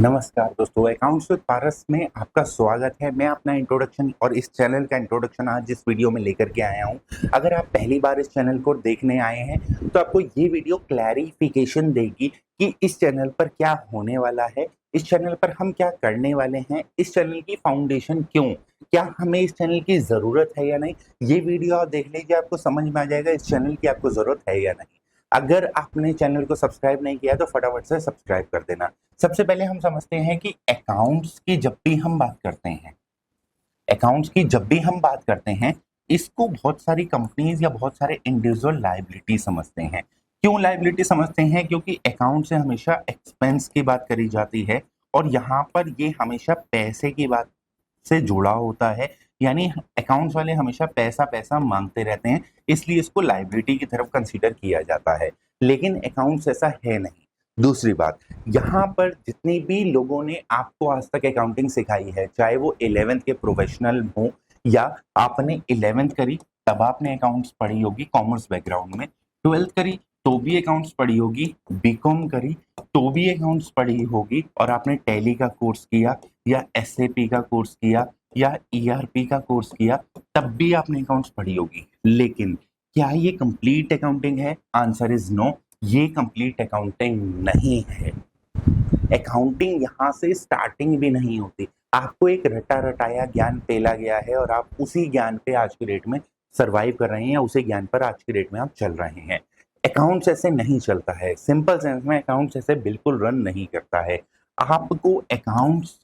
नमस्कार दोस्तों, accounts with पारस में आपका स्वागत है। मैं अपना इंट्रोडक्शन और इस चैनल का इंट्रोडक्शन आज इस वीडियो में लेकर के आया हूं। अगर आप पहली बार इस चैनल को देखने आए हैं तो आपको ये वीडियो क्लैरिफिकेशन देगी कि इस चैनल पर क्या होने वाला है, इस चैनल पर हम क्या करने वाले हैं, इस चैनल की फाउंडेशन क्यों, क्या हमें इस चैनल की ज़रूरत है या नहीं। ये वीडियो आप देख लीजिए, आपको समझ में आ जाएगा इस चैनल की आपको ज़रूरत है या नहीं। अगर आपने चैनल को सब्सक्राइब नहीं किया तो फटाफट से सब्सक्राइब कर देना। सबसे पहले हम समझते हैं कि अकाउंट्स की जब भी हम बात करते हैं, अकाउंट्स की जब भी हम बात करते हैं, इसको बहुत सारी कंपनीज या बहुत सारे इंडिविजुअल लायबिलिटी समझते हैं। क्यों लायबिलिटी समझते हैं? क्योंकि अकाउंट से हमेशा एक्सपेंस की बात करी जाती है और यहाँ पर ये हमेशा पैसे की बात से जुड़ा होता है। यानी अकाउंट्स वाले हमेशा पैसा पैसा मांगते रहते हैं, इसलिए इसको लायबिलिटी की तरफ कंसीडर किया जाता है। लेकिन अकाउंट्स ऐसा है नहीं। दूसरी बात, यहाँ पर जितने भी लोगों ने आपको आज तक अकाउंटिंग सिखाई है, चाहे वो 11th के प्रोफेशनल हो या आपने 11th करी तब आपने अकाउंट्स पढ़ी होगी कॉमर्स बैकग्राउंड में, 12th करी तो भी अकाउंट्स पढ़ी होगी, बीकॉम करी तो भी अकाउंट्स पढ़ी होगी और आपने टैली का कोर्स किया या एसएपी का कोर्स किया या ईआरपी का कोर्स किया तब भी आपने अकाउंट्स पढ़ी होगी। लेकिन क्या ये कंप्लीट अकाउंटिंग है? आंसर इज नो, ये कंप्लीट अकाउंटिंग नहीं है। अकाउंटिंग यहाँ से स्टार्टिंग भी नहीं होती। आपको एक रटा रटाया ज्ञान पेला गया है और आप उसी ज्ञान पे आज की डेट में सरवाइव कर रहे हैं या उसी ज्ञान पर आज की डेट में आप चल रहे हैं। अकाउंट्स ऐसे नहीं चलता है। सिंपल सेंस में अकाउंट्स ऐसे बिल्कुल रन नहीं करता है। आपको अकाउंट्स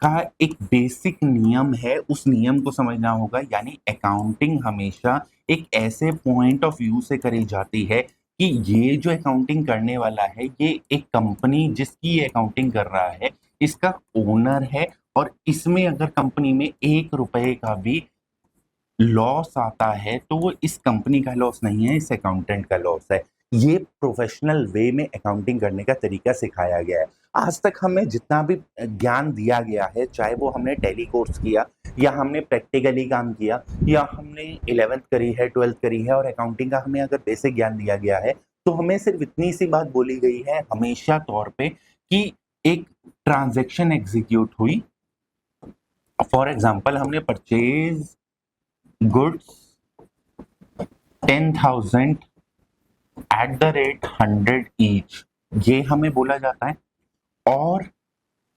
का एक बेसिक नियम है, उस नियम को समझना होगा। यानी अकाउंटिंग हमेशा एक ऐसे पॉइंट ऑफ व्यू से करी जाती है कि ये जो अकाउंटिंग करने वाला है, ये एक कंपनी जिसकी ये अकाउंटिंग कर रहा है, इसका ओनर है और इसमें अगर कंपनी में 1 रुपए का भी लॉस आता है तो वो इस कंपनी का लॉस नहीं है, इस अकाउंटेंट का लॉस है। ये प्रोफेशनल वे में अकाउंटिंग करने का तरीका सिखाया गया है। आज तक हमें जितना भी ज्ञान दिया गया है, चाहे वो हमने टेली कोर्स किया या हमने प्रैक्टिकली काम किया या हमने 11th करी है, 12th करी है और अकाउंटिंग का हमें अगर बेसिक ज्ञान दिया गया है, तो हमें सिर्फ इतनी सी बात बोली गई है हमेशा तौर पे कि एक ट्रांजैक्शन एग्जीक्यूट हुई। फॉर एग्जाम्पल, हमने purchase goods 10,000 at the rate 100 each, ये हमें बोला जाता है। और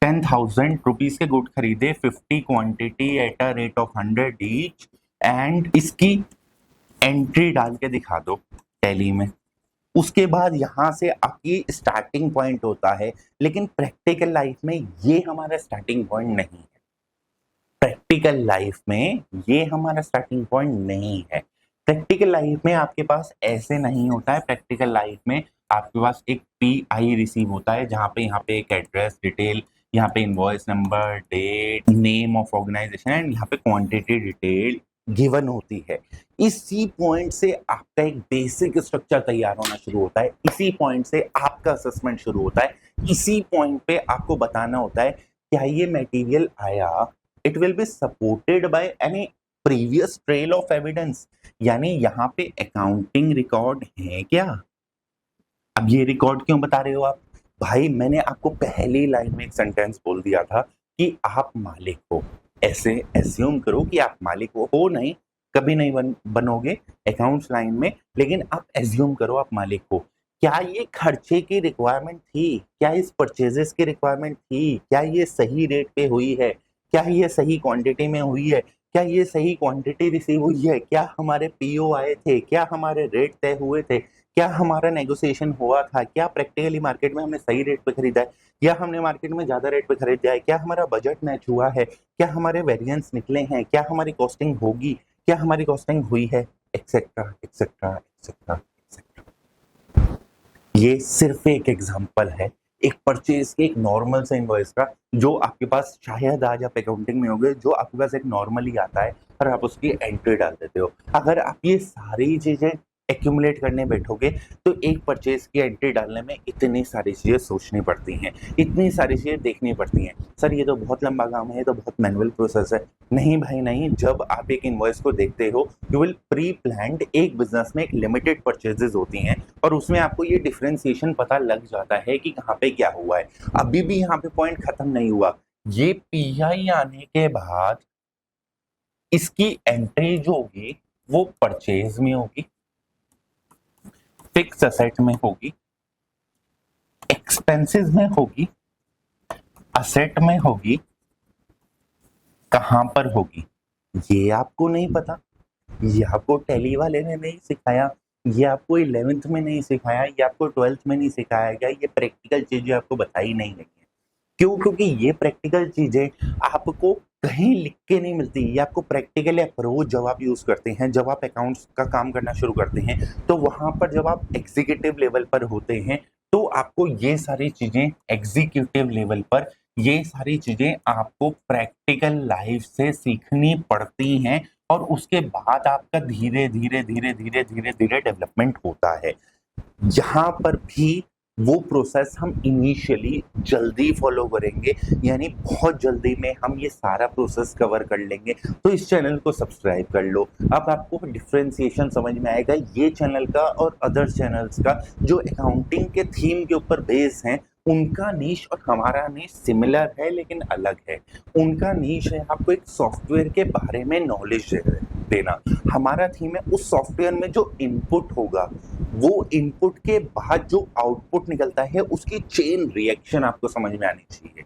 10,000 रुपीज के गुड खरीदे 50 quantity at a rate of 100 each and इसकी एंट्री डाल के दिखा दो टैली में। उसके बाद यहाँ से आपकी स्टार्टिंग पॉइंट होता है। लेकिन प्रैक्टिकल लाइफ में ये हमारा स्टार्टिंग पॉइंट नहीं है। प्रैक्टिकल लाइफ में ये हमारा स्टार्टिंग पॉइंट नहीं है। प्रैक्टिकल लाइफ में आपके पास ऐसे नहीं होता है। प्रैक्टिकल लाइफ में आपके पास एक पीआई रिसीव होता है, जहाँ पे एक एड्रेस डिटेल, यहाँ पे invoice number, date, name of organisation and यहाँ पे क्वांटिटी डिटेल गिवन होती है। इसी पॉइंट से आपका एक बेसिक स्ट्रक्चर तैयार होना शुरू होता है। इसी पॉइंट से आपका असेसमेंट शुरू होता है। इसी पॉइंट पे आपको बताना होता है क्या ये मटेरियल आया, it will be supported by any previous trail of evidence. यानी यहाँ पे अकाउंटिंग रिकॉर्ड है क्या? अब ये रिकॉर्ड क्यों बता रहे हो आप? भाई, मैंने आपको पहली लाइन में एक सेंटेंस बोल दिया था कि आप मालिक हो। ऐसे एज्यूम करो कि आप मालिक हो नहीं, कभी नहीं बनोगे अकाउंट्स लाइन में, लेकिन आप एज्यूम करो आप मालिक हो। क्या ये खर्चे की रिक्वायरमेंट थी? क्या इस परचेजेस की रिक्वायरमेंट थी? क्या ये सही रेट पे हुई है? क्या ये सही क्वांटिटी में हुई है? क्या ये सही क्वांटिटी रिसीव हुई है? क्या हमारे पीओ आए थे? क्या हमारे रेट तय हुए थे? क्या हमारा नेगोशिएशन हुआ था? क्या प्रैक्टिकली मार्केट में हमने सही रेट पे खरीदा है या हमने मार्केट में ज्यादा रेट पे खरीदा है? क्या हमारा बजट मैच हुआ है? क्या हमारे वेरिएंस निकले हैं? क्या हमारी कॉस्टिंग होगी? क्या हमारी कॉस्टिंग हुई है? Etcetera etcetera etcetera etcetera. ये सिर्फ एक एग्जांपल है एक परचेज के, एक नॉर्मल से इनवॉइस का, जो आपके पास शायद आज आप अकाउंटिंग में होंगे, जो आपके पास एक नॉर्मली आता है और आप उसकी एंट्री डाल देते हो। अगर आप ये सारी चीजें एक्यूमुलेट करने बैठोगे तो एक परचेज की एंट्री डालने में इतनी सारी चीज़ें सोचनी पड़ती हैं, इतनी सारी चीज़ें देखनी पड़ती हैं। सर ये तो बहुत लंबा काम है, ये तो बहुत मैनुअल प्रोसेस है। नहीं भाई नहीं, जब आप एक इनवॉइस को देखते हो यू विल प्री प्लान्ड, एक बिजनेस में एक लिमिटेड परचेजेस होती हैं और उसमें आपको ये डिफरेंशिएशन पता लग जाता है कि कहाँ पे क्या हुआ है। अभी भी यहाँ पे पॉइंट खत्म नहीं हुआ, ये पीआई आने के बाद इसकी एंट्री जो होगी वो परचेज में होगी, फिक्स असेट में होगी, एक्सपेंसेस में होगी, असेट में होगी, कहां पर होगी ये आपको नहीं पता, ये आपको टैली वाले ने नहीं सिखाया, ये आपको 11th में नहीं सिखाया, ये आपको 12th में नहीं सिखाया गया, ये प्रैक्टिकल चीजें आपको बताई नहीं गई है। क्यों? क्योंकि ये प्रैक्टिकल चीजें आपको कहीं लिख के नहीं मिलती, ये आपको प्रैक्टिकल अप्रोच जब आप यूज करते हैं, जब आप अकाउंट्स का काम करना शुरू करते हैं, तो वहां पर जब आप एग्जीक्यूटिव लेवल पर होते हैं तो आपको ये सारी चीजें एग्जीक्यूटिव लेवल पर ये सारी चीजें आपको प्रैक्टिकल लाइफ से सीखनी पड़ती हैं और उसके बाद आपका धीरे धीरे धीरे धीरे धीरे धीरे डेवलपमेंट होता है। यहाँ पर भी वो प्रोसेस हम इनिशियली जल्दी फॉलो करेंगे, यानी बहुत जल्दी में हम ये सारा प्रोसेस कवर कर लेंगे। तो इस चैनल को सब्सक्राइब कर लो, अब आपको डिफरेंशिएशन समझ में आएगा ये चैनल का और अदर चैनल्स का जो अकाउंटिंग के थीम के ऊपर बेस हैं। उनका नीश और हमारा नीश सिमिलर है लेकिन अलग है। उनका नीश है आपको एक सॉफ्टवेयर के बारे में नॉलेज देना, हमारा थीम है उस सॉफ्टवेयर में जो इनपुट होगा वो इनपुट के बाद जो आउटपुट निकलता है उसकी चेन रिएक्शन आपको समझ में आनी चाहिए,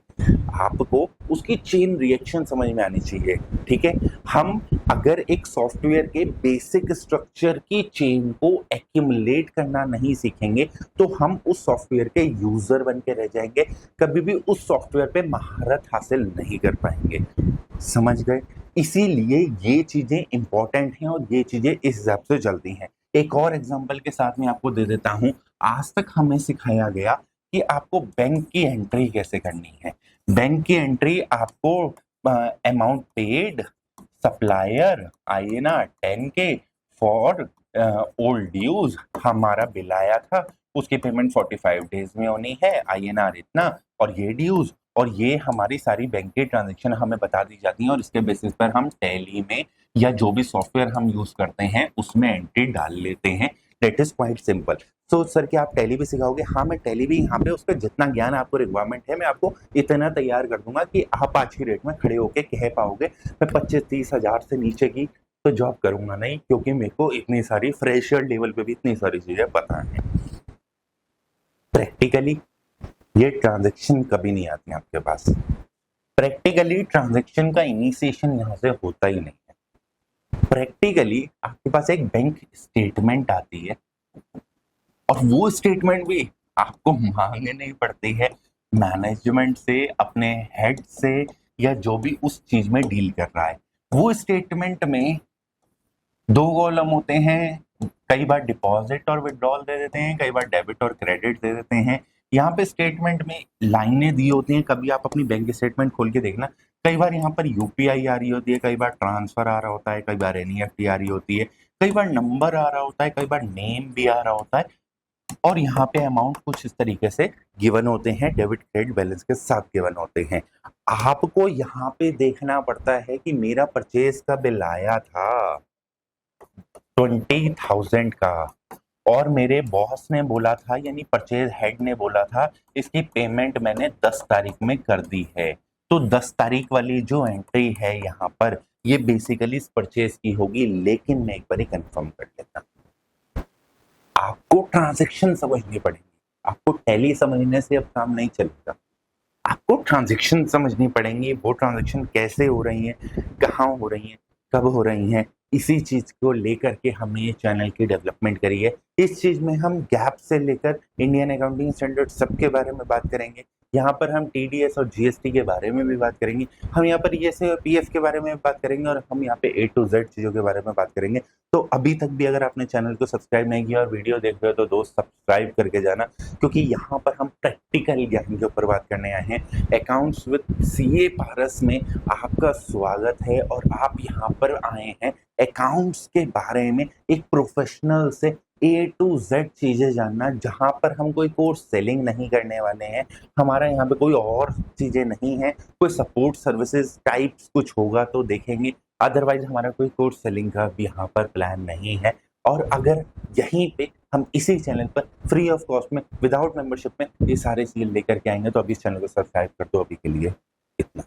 आपको उसकी चेन रिएक्शन समझ में आनी चाहिए। ठीक है, हम अगर एक सॉफ्टवेयर के बेसिक स्ट्रक्चर की चेन को एक्यूमुलेट करना नहीं सीखेंगे तो हम उस सॉफ्टवेयर के यूजर बन के रह जाएंगे, कभी भी उस सॉफ्टवेयर पे महारत हासिल नहीं कर पाएंगे। समझ गए? इसीलिए ये चीजें इंपॉर्टेंट हैं और ये चीजें इस हिसाब से चलती हैं। एक और एग्जांपल के साथ में आपको दे देता हूं। आज तक हमें सिखाया गया कि आपको बैंक की एंट्री कैसे करनी है। बैंक की एंट्री आपको amount paid, supplier INR 10K for old dues, हमारा बिल आया था उसकी पेमेंट 45 डेज में होनी है, INR इतना और ये ड्यूज, और ये हमारी सारी बैंक की ट्रांजेक्शन हमें बता दी जाती है और इसके बेसिस पर हम टैली में या जो भी सॉफ्टवेयर हम यूज करते हैं उसमें एंट्री डाल लेते हैं। That is quite simple. तो सर क्या आप टैली भी सिखाओगे? हाँ, मैं टैली भी यहाँ पे उसका जितना ज्ञान आपको रिक्वायरमेंट है मैं आपको इतना तैयार कर दूंगा कि आप आज की डेट में खड़े होके कह पाओगे मैं 25-30 हजार से नीचे की तो जॉब करूंगा नहीं, क्योंकि मेरे को इतनी सारी फ्रेशर लेवल पे भी इतनी सारी चीजें पता है। प्रैक्टिकली ये ट्रांजैक्शन कभी नहीं आती आपके पास, प्रैक्टिकली ट्रांजैक्शन का इनिशिएशन यहाँ से होता ही नहीं है। प्रैक्टिकली आपके पास एक बैंक स्टेटमेंट आती है और वो स्टेटमेंट भी आपको मांगने नहीं पड़ती है मैनेजमेंट से, अपने हेड से या जो भी उस चीज में डील कर रहा है। वो स्टेटमेंट में 2 कॉलम होते हैं, कई बार डिपॉजिट और विड्रॉल दे देते हैं, कई बार डेबिट और क्रेडिट दे देते हैं। यहाँ पे स्टेटमेंट में लाइनें दी होती हैं, कभी आप अपनी बैंक स्टेटमेंट खोल के देखना, कई बार यहाँ पर UPI आ रही होती है, कई बार ट्रांसफर आ रहा होता है, कई बार NEFT आ रही होती है, कई बार नंबर आ रहा होता है, कई बार नेम भी आ रहा होता है, और यहाँ पे अमाउंट कुछ इस तरीके से गिवन होते हैं, डेबिट क्रेडिट बैलेंस के साथ गिवन होते हैं। आपको यहाँ पे देखना पड़ता है कि मेरा परचेज का बिल आया था 20,000 का और मेरे बॉस ने बोला था, यानी परचेज हेड ने बोला था इसकी पेमेंट मैंने 10 तारीख में कर दी है। तो 10 तारीख वाली जो एंट्री है यहाँ पर ये बेसिकली इस परचेज की होगी, लेकिन मैं एक बार कंफर्म कर लेता। आपको ट्रांजैक्शन समझनी पड़ेगी, आपको टैली समझने से अब काम नहीं चलेगा, आपको ट्रांजैक्शन समझनी पड़ेंगी। वो ट्रांजैक्शन कैसे हो रही है, कहाँ हो रही है, कब हो रही हैं, इसी चीज को लेकर के हमने ये चैनल की डेवलपमेंट करी है। इस चीज में हम गैप से लेकर इंडियन अकाउंटिंग स्टैंडर्ड सबके बारे में बात करेंगे। यहाँ पर हम TDS और GST के बारे में भी बात करेंगे, हम यहाँ पर ESA और PF के बारे में बात करेंगे और हम यहाँ पे A to Z चीज़ों के बारे में बात करेंगे। तो अभी तक भी अगर आपने चैनल को सब्सक्राइब नहीं किया और वीडियो देख रहे हो तो दोस्त सब्सक्राइब करके जाना, क्योंकि यहाँ पर हम प्रैक्टिकल ज्ञान के ऊपर बात करने आए हैं। अकाउंट्स विद CA पारस में आपका स्वागत है और आप यहाँ पर आए हैं अकाउंट्स के बारे में एक प्रोफेशनल से ए टू जेड चीज़ें जानना, जहाँ पर हम कोई कोर्स सेलिंग नहीं करने वाले हैं, हमारा यहाँ पे कोई और चीज़ें नहीं है, कोई सपोर्ट सर्विसेज टाइप्स कुछ होगा तो देखेंगे, अदरवाइज हमारा कोई कोर्स सेलिंग का भी यहाँ पर प्लान नहीं है। और अगर यहीं पे हम इसी चैनल पर फ्री ऑफ कॉस्ट में विदाउट मेंबरशिप में ये सारे चीज़ें लेकर के आएंगे, तो अभी इस चैनल को सब्सक्राइब कर दो। अभी के लिए इतना।